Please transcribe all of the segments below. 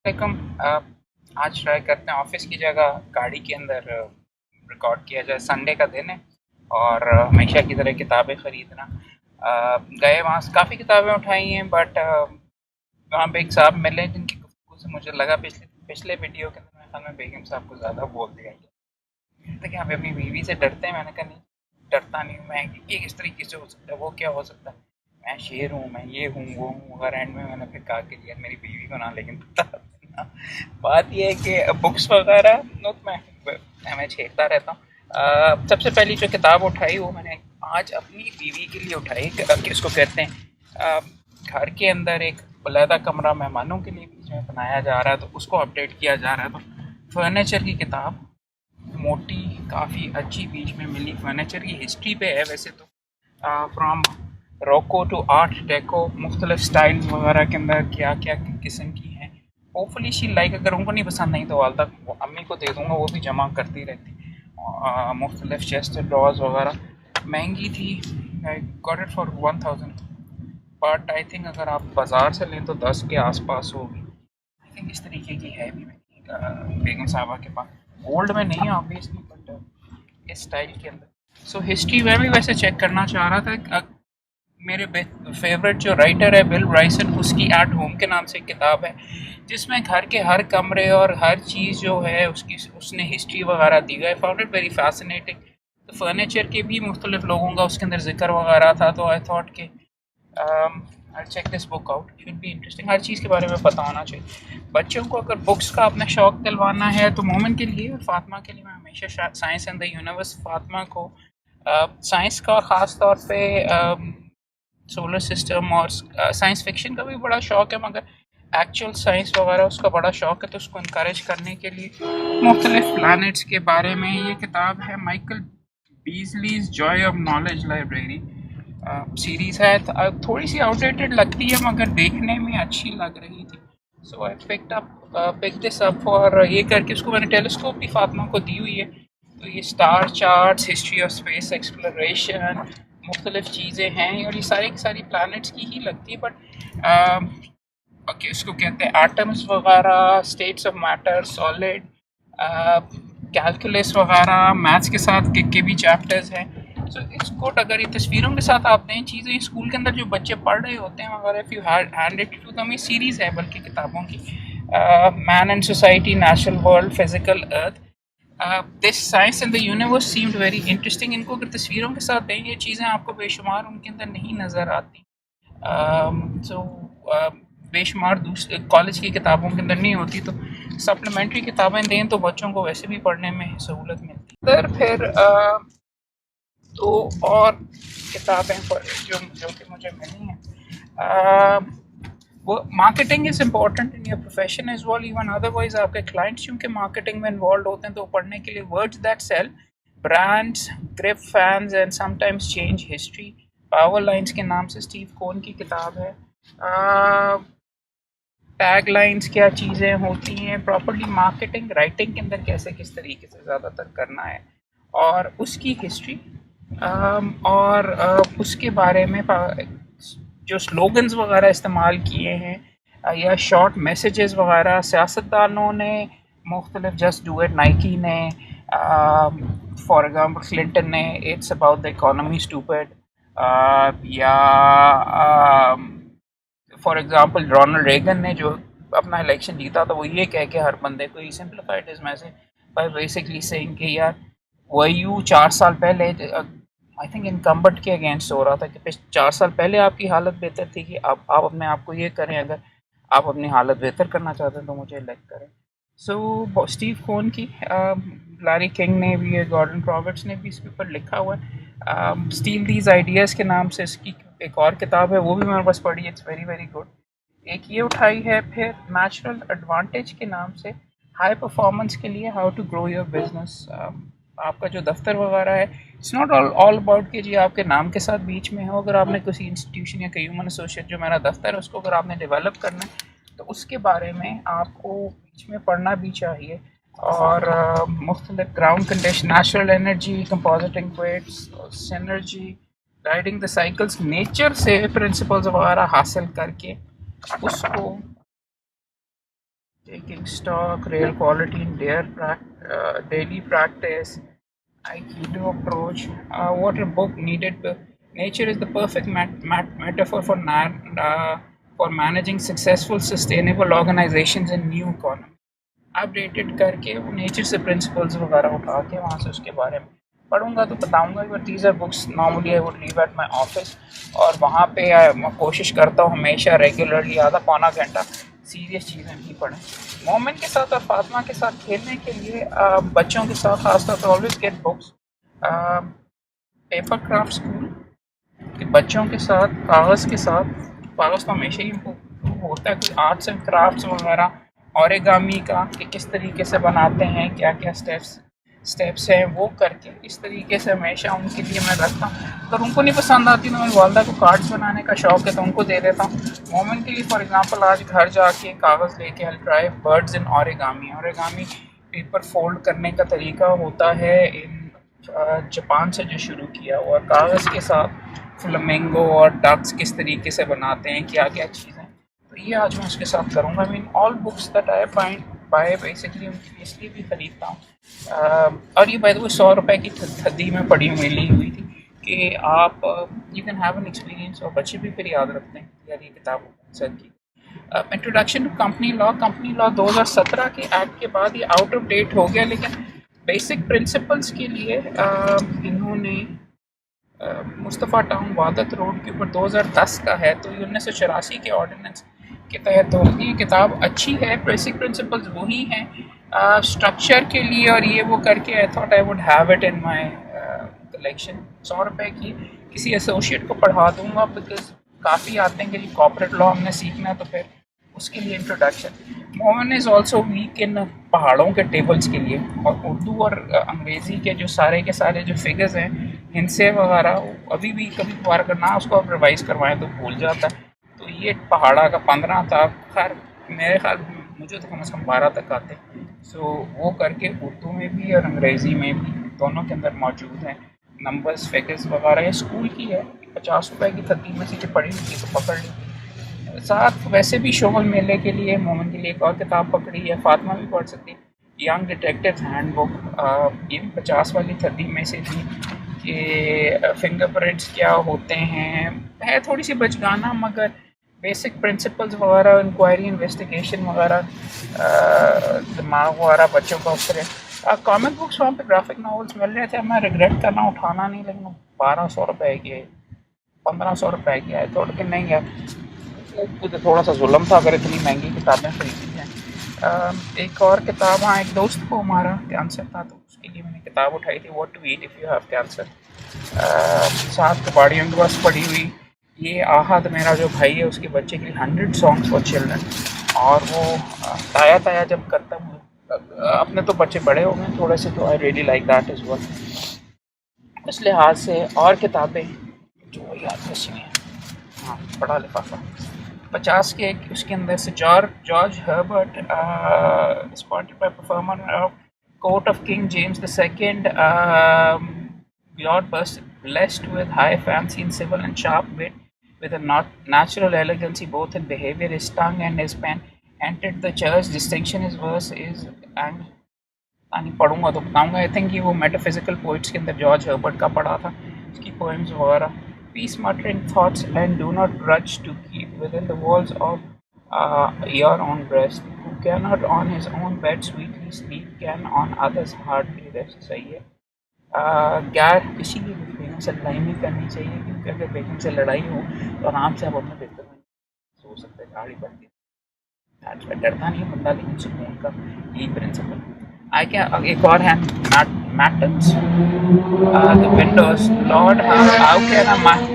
वालेकुम। आज ट्राई करते हैं ऑफिस की जगह गाड़ी के अंदर रिकॉर्ड किया जाए। संडे का दिन है और हमेशा की तरह किताबें ख़रीदना गए, वहाँ से काफ़ी किताबें उठाई हैं, बट वहाँ पे एक साहब मिले जिनकी गुफ्तगू से मुझे लगा पिछले पिछले वीडियो के अंदर मेरे ख्याल में बेगम साहब को ज़्यादा बोल दिया गया। तो क्या आप अपनी बीवी से डरते हैं? मैंने कहा नहीं, डरता नहीं हूँ मैं। ये किस तरीके से हो सकता है, वो क्या हो सकता है, मैं शेर हूँ, मैं ये हूँ वो हूँ। अगर एंड में मैंने फिर कहा कि यार मेरी बीवी को ना लेकिन बता देना। बात ये है कि बुक्स वगैरह नो, मैं छेड़ता रहता हूँ। सबसे पहली जो किताब उठाई वो मैंने आज अपनी बीवी के लिए उठाई कि उसको कहते हैं घर के अंदर एक अलहदा कमरा मेहमानों के लिए बीच में बनाया जा रहा है, तो उसको अपडेट किया जा रहा है। तो फर्नीचर की किताब मोटी, काफ़ी अच्छी बीच में मिली। फर्नीचर की हिस्ट्री पे है वैसे तो, फ्रॉम रोको टू आर्ट डेको, मुख्तलिफ स्टाइल वगैरह के अंदर क्या क्या किस्म की हैं। Hopefully she like. अगर उनको नहीं पसंद नहीं तो वालदा अम्मी को दे दूँगा, वो भी जमा करती रहती। मुख्तलिफ चेस्ट ड्रॉज वगैरह महंगी थी। I got it for 1000, but I think अगर आप बाज़ार से लें तो 10 के आसपास होगी। आई थिंक इस तरीके की है भी बेगम साहबा के पास। गोल्ड में नहीं है ऑब्वियसली, बट इस स्टाइल के अंदर। सो हिस्ट्री में भी वैसे चेक करना चाह रहा था। मेरे फेवरेट जो राइटर है बिल ब्राइसन, उसकी एट होम के नाम से एक किताब है जिसमें घर के हर कमरे और हर चीज़ जो है उसकी उसने हिस्ट्री वगैरह दी है। I found it very fascinating. तो फर्नीचर के भी मुख्तलिफ लोगों का उसके अंदर जिक्र वगैरह था, तो आई थॉट कि I check this book out, should be interesting. हर चीज़ के बारे में पता होना चाहिए बच्चों को। अगर बुक्स का अपना शौक दिलवाना है तो मोमिन के लिए और फातिमा के लिए मैं हमेशा science and the universe, Fatima को साइंस का और ख़ास तौर पे सोलर सिस्टम और साइंस फिक्शन का भी बड़ा शौक है, मगर एक्चुअल साइंस वगैरह उसका बड़ा शौक है, तो उसको इनक्रेज करने के लिए मुख्तलिफ प्लानट्स के बारे में ये किताब है। Michael Beazley's joy of knowledge library series है। थोड़ी सी आउटडेटेड लगती है मगर देखने में अच्छी लग रही थी। So I pick this up for ये करके। उसको मैंने टेलीस्कोप भी फातिमा को दी हुई है। तो ये star charts, history of space exploration, मुख्तलिफ चीज़ें हैं और ये सारी की सारी प्लानट्स की ही लगती है। बट ओके, उसको कहते हैं एटम्स वगैरह, states of matter, solid, calculus वगैरह, मैथ्स के साथ के भी चैप्टर्स हैं। सो इसको अगर ये तस्वीरों के साथ आप दें चीज़ें स्कूल के अंदर जो बच्चे पढ़ रहे होते हैं वगैरह, if you hand it to them, ये सीरीज़ है बल्कि किताबों की। Man and society, natural world, physical earth, this science and the universe seemed very interesting. इनको अगर तस्वीरों के साथ दें ये चीज़ें आपको बेशुमार उनके अंदर नहीं नज़र आती। सो बेशुमार दूसरे कॉलेज की किताबों के अंदर नहीं होती, तो सप्लीमेंट्री किताबें दें तो बच्चों को वैसे भी पढ़ने में सहूलत मिलती है। फिर दो और किताबें जो जो कि मुझे मिली हैं। वो marketing is important in your profession as well, even otherwise आपके क्लाइंट्स चूँकि मार्केटिंग में इन्वॉल्व होते हैं तो पढ़ने के लिए words that sell, brands, grip fans and sometimes change history, power lines के नाम से स्टीव कोन की किताब है। टैग लाइन्स क्या चीज़ें होती हैं, प्रॉपर्ली मार्केटिंग राइटिंग के अंदर कैसे किस तरीके से ज़्यादातर करना है, और उसकी हिस्ट्री, और उसके बारे में जो स्लोगन्स वगैरह इस्तेमाल किए हैं या शॉर्ट मैसेजेस वगैरह सियासतदानों ने मुख्तलिफ, जस्ट डू इट नाइकी ने, फॉर एग्ज़ाम्पल क्लिंटन ने it's about the economy stupid, या फॉर एग्ज़ाम्पल रोनाल्ड रेगन ने जो अपना इलेक्शन जीता था वो ये कह के हर बंदे को, he simplified his message by basically saying कि यार वही 4 साल पहले आई थिंक इनकम्बेंट के अगेंस्ट हो रहा था कि 4 साल पहले आपकी हालत बेहतर थी कि आप अपने आप को ये करें, अगर आप अपनी हालत बेहतर करना चाहते हैं तो मुझे इलेक्ट करें। सो स्टीव कोन की, लैरी किंग ने भी, गॉर्डन रॉबर्ट्स ने भी इसके ऊपर लिखा हुआ है। स्टील दीज आइडियाज़ के नाम से इसकी एक और किताब है, वो भी मेरे पास पढ़ी, इट्स वेरी वेरी गुड। एक ये उठाई है फिर नेचुरल एडवांटेज के नाम से, हाई परफॉर्मेंस के लिए how to grow your business. आपका जो दफ्तर वगैरह है, इट्स नॉट ऑल अबाउट कि जी आपके नाम के साथ बीच में हो। अगर आपने किसी इंस्टीट्यूशन या ह्यूमन एसोसिएट, जो मेरा दफ्तर है, उसको अगर आपने डेवलप करना है तो उसके बारे में आपको बीच में पढ़ना भी चाहिए। और मुख्तलिफ ground condition, natural energy, compositing weights, synergy, riding the cycles, nature से प्रिंसिपल्स वगैरह हासिल करके उसको taking stock, real quality in their daily practice, Aikido approach. What a book needed. Nature is the perfect metaphor for for managing successful, sustainable organizations in new economy. Updated करके वो nature से principles वगैरह उठा के वहाँ से उसके बारे में पढ़ूंगा तो बताऊंगा। But these are books normally I would read at my office, और वहाँ पे मैं कोशिश करता हूँ हमेशा रेगुलरली आधा पौना घंटा सीरियस चीज़ें भी पढ़ें। मोमिन के साथ और फातिमा के साथ खेलने के लिए बच्चों के साथ खासतौर पर always get books. Paper craft school कि बच्चों के साथ कागज़ तो हमेशा ही इम्प्रूव होता है। कोई आर्ट्स एंड क्राफ्ट्स वगैरह ओरिगामी का कि किस तरीके से बनाते हैं, क्या क्या स्टेप्स हैं, वो करके इस तरीके से हमेशा उनके लिए मैं रखता हूँ। अगर उनको नहीं पसंद आती तो मेरी वालदा को कार्ड्स बनाने का शौक़ है तो उनको दे देता हूँ। मोमेंट के लिए फॉर एग्जांपल आज घर जाके कागज़ लेके I try birds in origami paper fold करने का तरीका होता है इन जापान से जो शुरू किया, और कागज़ के साथ फ्लेमिंगो और डक्स किस तरीके से बनाते हैं, क्या क्या चीज़ें, तो ये आज मैं उसके साथ करूँगा। I mean all books that I find by basically उनके लिए इसलिए भी ख़रीदता हूँ। और ये बाय द वे 100 रुपये की थद्दी में पड़ी हुई ली हुई थी कि आप you can have an experience, और बच्चे भी फिर याद रखते हैं यार ये किताब सर की। इंट्रोडक्शन टू कंपनी लॉ 2017 के एक्ट के बाद ये आउट ऑफ डेट हो गया, लेकिन बेसिक प्रिंसिपल्स के लिए इन्होंने मुस्तफ़ा टाउन वादत रोड के ऊपर 2010 का है, तो ये 1984 के ऑर्डिनेंस के तहत होती है। किताब अच्छी है, बेसिक प्रिंसिपल्स वही हैं स्ट्रक्चर के लिए, और ये वो करके I thought I would have it in my collection. 100 रुपये की किसी एसोसिएट को पढ़ा दूंगा, बिकॉज काफ़ी आते हैं कि कॉर्पोरेट लॉ हमने सीखना है, तो फिर उसके लिए introduction. Mohan is also weak in पहाड़ों के टेबल्स के लिए, और उर्दू और अंग्रेज़ी के जो सारे जो फिगर्स हैं हिंसे वगैरह अभी भी कभी कभार अगर ना उसको आप रिवाइज़ करवाएं तो भूल जाता है। तो ये पहाड़ा का 15 था, खैर मेरे ख्याल मुझे तो कम से कम 12 तक आते, सो वो करके उर्दू में भी और अंग्रेज़ी में भी दोनों के अंदर मौजूद हैं। नंबर्स फिगर्स वगैरह ये स्कूल की है, 50 रुपये की थद्दी में से जो पड़ी हुई थी तो पकड़ ली। साथ वैसे भी शोगल मेले के लिए मोमिन के लिए एक और किताब पकड़ी है, फातिमा भी पढ़ सकती है, यंग डिटेक्टिव हैंडबुक। ये 50 वाली थद्दी में से थी कि फिंगरप्रिंट्स क्या होते हैं, है थोड़ी सी बचगाना, मगर बेसिक प्रिंसिपल्स वगैरह, इंक्वायरी इन्वेस्टिगेशन वगैरह, दिमाग वगैरह बच्चों का उस तरह। कॉमिक बुक्स वहाँ पे ग्राफिक नॉवेल्स मिल रहे थे, मैं रिग्रेट करना उठाना नहीं, लेकिन 1200 रुपये के 1500 रुपये की आए तो, लेकिन नहीं है तो थोड़ा सा जुल्म था अगर इतनी महंगी किताबें खरीदी हैं। एक और किताब, हाँ एक दोस्त को हमारा कैंसर था तो उसके लिए मैंने किताब उठाई थी, what to eat if you have cancer. साथ कबाड़ियों के पास पड़ी हुई ये आहद मेरा जो भाई है उसके बच्चे के लिए 100 सॉन्ग्स फॉर चिल्ड्रन, और वो ताया जब करता हूँ अपने तो बच्चे बड़े हो गए थोड़े से, तो I really like that is work. इस लिहाज से और किताबें जो याद रखी हैं, हाँ बड़ा लिफाफा 50 के उसके अंदर से George Herbert spotted by performer court of King James II, Lord blessed with high fancy in civil and sharp wit, with a natural elegancy both in behavior, his tongue and his pen entered the church. Distinction his verse is and पढ़ूंगा तो बताऊंगा। I think ये वो metaphysical poets के अंदर George Herbert का पढ़ा था, उसकी पोएम्स वगैरह। Peace muttering thoughts and do not grudge to keep within the walls of your own breast. Who cannot on his own bed sweetly sleep, can on others hardly rest। सही है। गैर किसी की बेगम से लड़ाई नहीं करनी चाहिए, क्योंकि अगर बेगम से लड़ाई हो तो आराम से आप अपने बेहतर में सो सकते हैं, गाड़ी बनती है, डरता नहीं है बंदा, लेकिन सुकून का यही प्रिंसिपल। आई क्या एक और है मैटन्स the windows. Lord how can a man,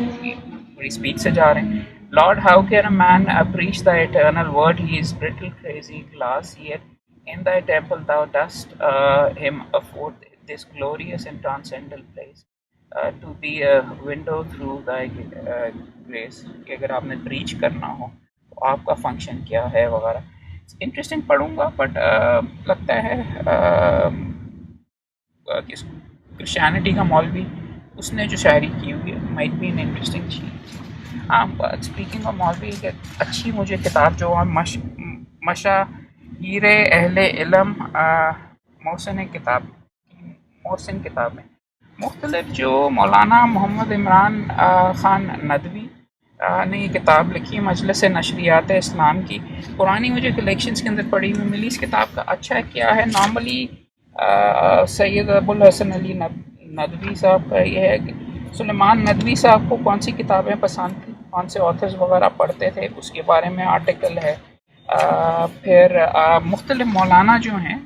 बड़ी स्पीड से जा रहे हैं। Lord how can a man preach thy eternal word, he is brittle crazy glass, yet in thy temple thou dost him afford this glorious and transcendental place, to be a window through thy grace। कि अगर आपने preach करना हो तो आपका function क्या है वगैरह। इंटरेस्टिंग पढ़ूंगा, बट लगता है क्रिश्चियनिटी का मौलवी उसने जो शायरी की हुई है might be an interesting cheese. Speaking of मौलवी, अच्छी मुझे किताब जो मशा हीरे अहले इलम मोहसिन किताब मोहसिन किताबें मुख्तलिफ जो मौलाना मोहम्मद इमरान ख़ान नदवी ने ये किताब लिखी मजलिस नशरियात इस्लाम की। पुरानी मुझे कलेक्शंस के अंदर पढ़ी हुई मिली। इस किताब का अच्छा क्या है, नॉर्मली सैयद अबुल हसन अली नदवी साहब का ये है कि सुलेमान नदवी साहब को कौन सी किताबें पसंद थी, कौन से ऑथर्स वगैरह पढ़ते थे, उसके बारे में आर्टिकल है। फिर मुख्तलिफ मौलाना जो हैं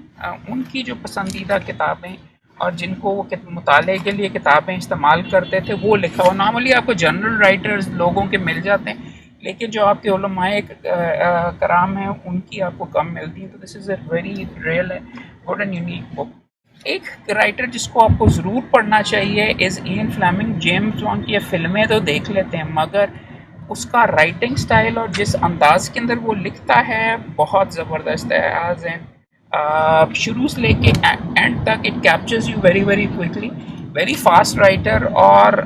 उनकी जो पसंदीदा किताबें और जिनको वो मुताले के लिए किताबें इस्तेमाल करते थे वो लिखा हुआ। नॉर्मली आपको जनरल राइटर्स लोगों के मिल जाते हैं, लेकिन जो आपके उलमाए कराम हैं उनकी आपको कम मिलती है। तो this is a very real good and unique book. एक राइटर जिसको आपको ज़रूर पढ़ना चाहिए is Ian Fleming. James Bond की फ़िल्में तो देख लेते हैं, मगर उसका राइटिंग स्टाइल और जिस अंदाज के अंदर वो लिखता है बहुत ज़बरदस्त है। एज एन शुरू से लेके एंड तक it captures you very very quickly, very fast writer. और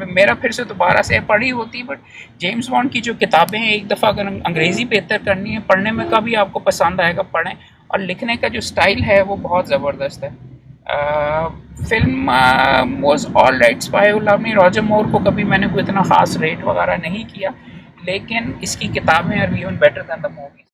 मेरा फिर से दोबारा से पढ़ी होती, बट जेम्स बॉन्ड की जो किताबें हैं एक दफ़ा अगर अंग्रेज़ी बेहतर करनी है, पढ़ने में कभी आपको पसंद आएगा पढ़ें। और लिखने का जो स्टाइल है वो बहुत ज़बरदस्त है। Film was all right. Spy who loved me, Roger Moore को कभी मैंने कोई इतना ख़ास रेट वगैरह नहीं किया, लेकिन इसकी किताबें are even better than the movies.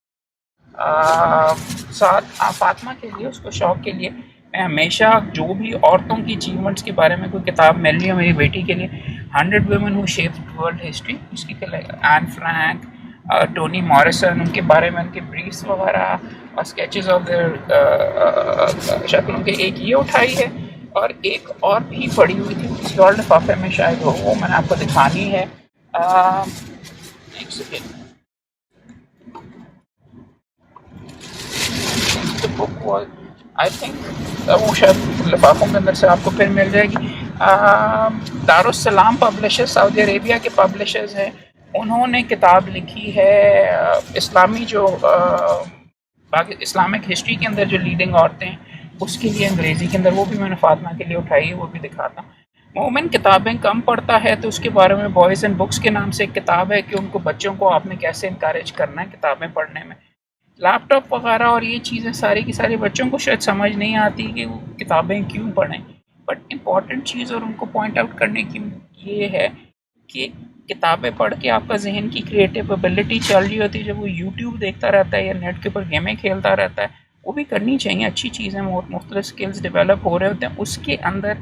साथ फातिमा के लिए, उसको शौक़ के लिए मैं हमेशा जो भी औरतों की अचीवमेंट्स के बारे में कोई किताब मिल रही है मेरी बेटी के लिए, 100 women who shaped world history, उसकी एन फ्रैंक, टोनी मॉरिसन, उनके बारे में उनके ब्रीफ्स वगैरह और स्केचेस ऑफ देयर शक्लों के एक ये उठाई है। और एक और भी पड़ी हुई थी किसी और लिफाफे में शायद हो, वो मैंने आपको दिखानी है। एक सेकेंड, आई थिंक वो शायद लिफाफों के अंदर से आपको फिर मिल जाएगी। दारुस्सलाम पब्लिशर्स सऊदी अरेबिया के पब्लिशर्स हैं, उन्होंने किताब लिखी है इस्लामी जो इस्लामिक हिस्ट्री के अंदर जो लीडिंग औरतें हैं उसके लिए अंग्रेज़ी के अंदर, वो भी मैंने फातिमा के लिए उठाई है, वो भी दिखाता हूँ। मोमिन किताबें कम पढ़ता है तो उसके बारे में बॉयज़ एंड बुक्स के नाम से एक किताब है कि उनको बच्चों को आपने कैसे इनकरेज करना है किताबें पढ़ने में। लैपटॉप वगैरह और ये चीज़ें सारी की सारी बच्चों को शायद समझ नहीं आती कि वो किताबें क्यों पढ़ें, बट इम्पॉर्टेंट चीज़ और उनको पॉइंट आउट करने की ये है कि किताबें पढ़ के आपका जहन की क्रिएटिव एबिलिटी चल रही होती है। जब वो यूट्यूब देखता रहता है या नेट के ऊपर गेमें खेलता रहता है, वो भी करनी चाहिए, अच्छी चीज़ें, मुख्तलिफ स्किल्स डेवलप हो रहे होते हैं, उसके अंदर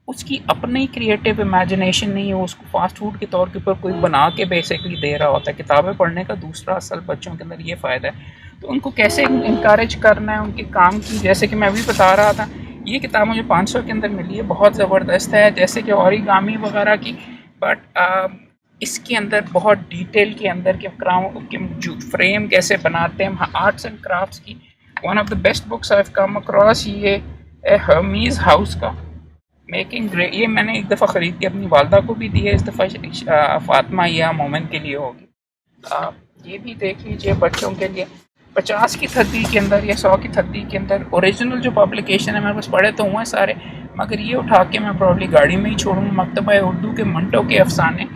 उसकी अपनी क्रिएटिव इमेजिनेशन नहीं है, उसको फास्ट फूड के तौर के ऊपर कोई बना के बेसिकली दे रहा होता है। किताबें पढ़ने का दूसरा असल बच्चों के अंदर ये फ़ायदा है, तो उनको कैसे इनकरेज करना है उनके काम की। जैसे कि मैं अभी बता रहा था, ये किताब मुझे 500 के अंदर मिली है, बहुत ज़बरदस्त है, जैसे कि ओरिगामी वगैरह की, बट इसके अंदर बहुत डिटेल के अंदर के जो फ्रेम कैसे बनाते हैं, आर्ट्स एंड क्राफ्ट्स की one of the best books I have come across. ये हर्मीज़ हाउस का मेकिंग ग्रेट, ये मैंने एक दफ़ा ख़रीद के अपनी वालदा को भी दी है, इस दफ़ा फातिमा या मोमिन के लिए होगी। ये भी देख लीजिए बच्चों के लिए। 50 की थद्दी के अंदर या 100 की थद्दी के अंदर ओरिजिनल जो पब्लिकेशन है मेरे पास पढ़े तो हुए सारे, मगर ये उठा के मैं प्रॉब्ली गाड़ी में ही छोड़ूँ। मकतबा उर्दू के मंटो के अफसाने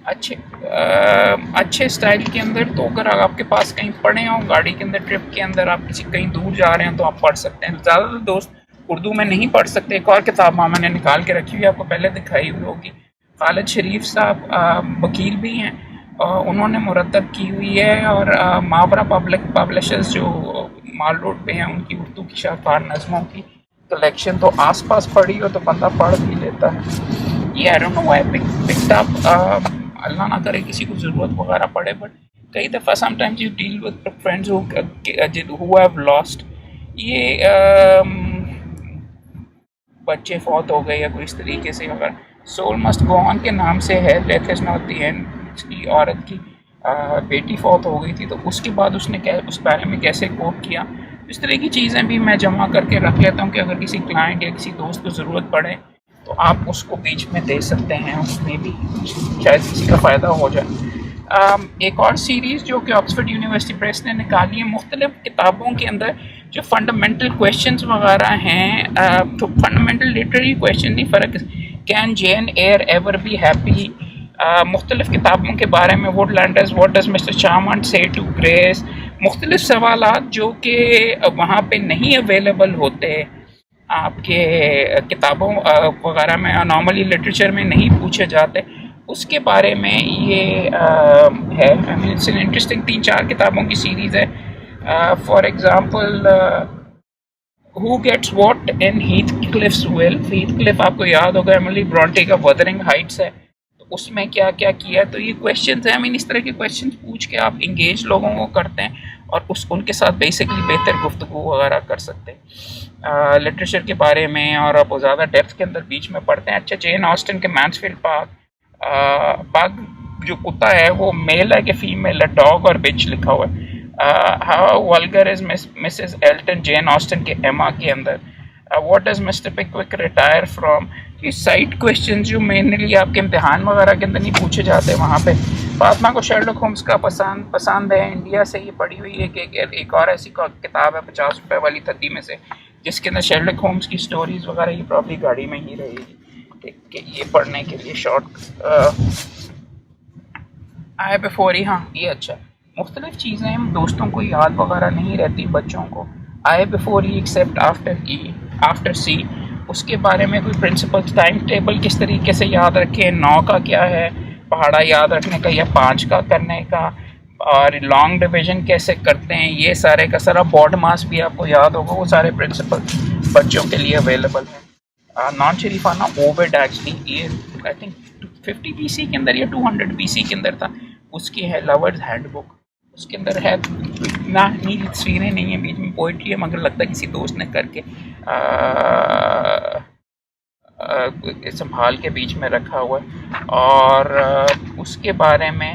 अच्छे स्टाइल के अंदर, तो अगर आपके पास कहीं पढ़े हों गाड़ी के अंदर, ट्रिप के अंदर, आप किसी कहीं दूर जा रहे हैं तो आप पढ़ सकते हैं। ज़्यादातर दोस्त उर्दू में नहीं पढ़ सकते। एक और किताब मामा ने निकाल के रखी हुई है, आपको पहले दिखाई हुई होगी। खालिद शरीफ साहब वकील भी हैं, उन्होंने मुरतब की हुई है, और मावरा पब्लिशर्स जो माल रोड पे हैं उनकी उर्दू की शाहकार नज़मों की कलेक्शन, तो आसपास पढ़ी हो तो बंदा पढ़ भी लेता है। ये I don't know why picked up, Allah ना करे किसी को ज़रूरत वगैरह पड़े, बट कई दफ़ा sometimes you deal with friends who have lost, ये बच्चे फौत हो गए या कोई इस तरीके से, अगर सोल मस्ट गो ऑन के नाम से है, death is not the end. उसकी औरत की बेटी फौत हो गई थी, तो उसके बाद उसने उस बारे में कैसे कोप किया, इस तरह की चीज़ें भी मैं जमा करके रख लेता हूँ कि अगर किसी क्लाइंट या किसी दोस्त को ज़रूरत पड़े तो आप उसको बीच में दे सकते हैं, उसमें भी शायद किसी का फ़ायदा हो जाए। एक और सीरीज़ जो कि ऑक्सफोर्ड यूनिवर्सिटी प्रेस ने निकाली है, मुख्तलिफ किताबों के अंदर जो फंडामेंटल क्वेश्चंस वगैरह हैं, तो फंडामेंटल लिटरेरी क्वेश्चन नहीं, फ़र्क can Jane Eyre ever be happy, मुख्तलिफ किताबों के बारे में, Woodlanders, what does Mr Charmond say to grace, मुख्तलिफ सवालात जो कि वहाँ पे नहीं अवेलेबल होते आपके किताबों वगैरह में, नॉर्मली लिटरेचर में नहीं पूछे जाते, उसके बारे में ये है। I mean it's an interesting 3-4 किताबों की सीरीज़ है। For example who gets what in Heathcliff's will. Heathcliff आपको याद होगा एमिली ब्रॉन्टे का वदरिंग हाइट्स है, तो उसमें क्या क्या किया। तो ये क्वेश्चन है, आई मीन इस तरह के क्वेश्चन पूछ के आप इंगेज लोगों को करते हैं और उनके साथ बेसिकली बेहतर गुफ्तगू वगैरह कर सकते हैं लिटरेचर के बारे में, और आप ज़्यादा डेप्थ के अंदर बीच में पढ़ते हैं। अच्छा, जेन ऑस्टन के मैन्सफील्ड पाग जो कुत्ता है वो मेल है कि फीमेल है, डॉग और बिच लिखा हुआ है। How vulgar is Mrs Elton Jane Austen के एमा के अंदर। What does Mr Pickwick retire from. ये साइड क्वेश्चन जो मेनली आपके इम्तिहान वगैरह के अंदर नहीं पूछे जाते वहाँ पे। फातिमा को शर्लक होम्स का पसंद है, इंडिया से ये पढ़ी हुई है कि एक और ऐसी किताब है 50 रुपये वाली थद्दी में से, जिसके अंदर शर्लक होम्स की स्टोरीज वगैरह ये प्रॉब्ली गाड़ी में ही रहेगी कि ये पढ़ने के लिए शॉर्ट आए बिफोर ही। हाँ ये अच्छा, मुख्तलिफ चीज़ें हम दोस्तों को याद वगैरह नहीं रहती बच्चों को। आए बिफोर ई एक्सेप्ट आफ्टर सी, उसके बारे में कोई प्रिंसिपल, टाइम टेबल किस तरीके से याद रखें, 9 का क्या है पहाड़ा याद रखने का या 5 का करने का, और लॉन्ग डिवीजन कैसे करते हैं, ये सारे का सारा बॉड मास भी आपको याद होगा। वो सारे प्रिंसिपल बच्चों के लिए अवेलेबल है। नॉन शरीफाना ओविड एक्चुअली ये आई थिंक 50 BC के अंदर या 200 BC के अंदर था, उसकी है लवर्स हैंडबुक। उसके अंदर है ना, नी तस्वीरें नहीं है, बीच में पोइट्री है, मगर लगता है किसी दोस्त ने करके संभाल के बीच में रखा हुआ है। और उसके बारे में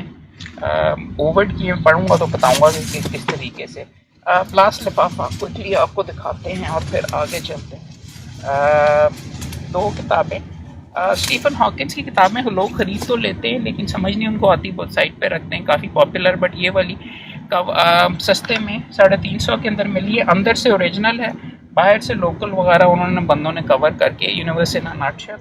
ओविड की पढ़ूंगा तो बताऊंगा कि किस तरीके से। प्लास लिफाफा क्विकली आपको दिखाते हैं और फिर आगे चलते हैं। 2 किताबें स्टीफन हॉकिंस की किताबें लोग ख़रीद तो लेते हैं लेकिन समझ नहीं उनको आती, बहुत साइट पे रखते हैं, काफ़ी पॉपुलर। बट ये वाली सस्ते में 350 के अंदर मिली है। अंदर से ओरिजिनल है, बाहर से लोकल वगैरह उन्होंने बंदों ने कवर करके, यूनिवर्स इन अ नटशेल।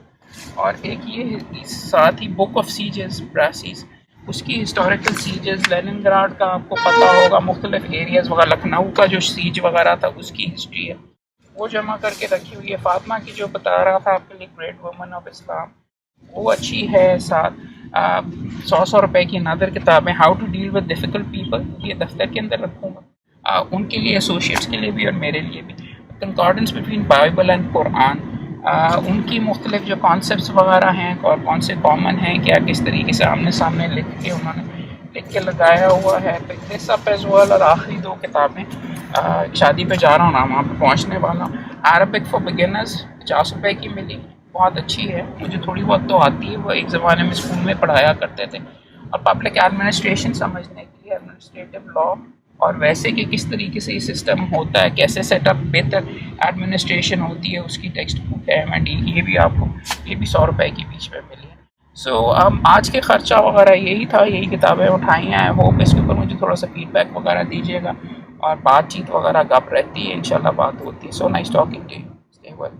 और एक ये साथ ही बुक ऑफ सीजेस ब्रासीज, उसकी हिस्टोरिकल सीजेस, लेनिनग्राड का आपको पता होगा, मुख्तलिफ एरियाज़ वगैरह, लखनऊ का जो सीज वगैरह था उसकी हिस्ट्री है, वो जमा करके रखी हुई है। फातिमा की जो बता रहा था आपके लिए, ग्रेट वुमन ऑफ इस्लाम, वो अच्छी है। साथ 100 रुपए की नदर किताबें, how to deal with difficult people, ये दफ्तर के अंदर रखूँगा उनके लिए, एसोसिएट्स के लिए भी और मेरे लिए भी। Concordance between Bible and Quran, उनकी मुख्तलिफ जो कॉन्सेप्ट्स वगैरह हैं और कौन से कॉमन हैं, क्या किस तरीके से आमने सामने लिख के लगाया हुआ है। This up as well. और आखिरी 2 किताबें, शादी पे जा रहा हूँ ना, वहाँ पे पहुँचने वाला हूँ। अरबिक फॉर बिगिनर्स 50 रुपये की मिली, बहुत अच्छी है, मुझे थोड़ी बहुत तो आती है, वो एक ज़माने में स्कूल में पढ़ाया करते थे। और पब्लिक एडमिनिस्ट्रेशन समझने के लिए, एडमिनिस्ट्रेटिव लॉ और वैसे कि किस तरीके से ये सिस्टम होता है, कैसे सेटअप बेहतर एडमिनिस्ट्रेशन होती है, उसकी टेक्स्ट बुक है एम ये भी आपको, ये भी 100 रुपये के बीच में मिली है। सो आज के ख़र्चा वगैरह यही था, यही किताबें उठाई हैं। आई होप इसके ऊपर मुझे थोड़ा सा फीडबैक वगैरह दीजिएगा और बातचीत वगैरह गप रहती है, इंशाल्लाह बात होती है। So nice talking to you, stay well.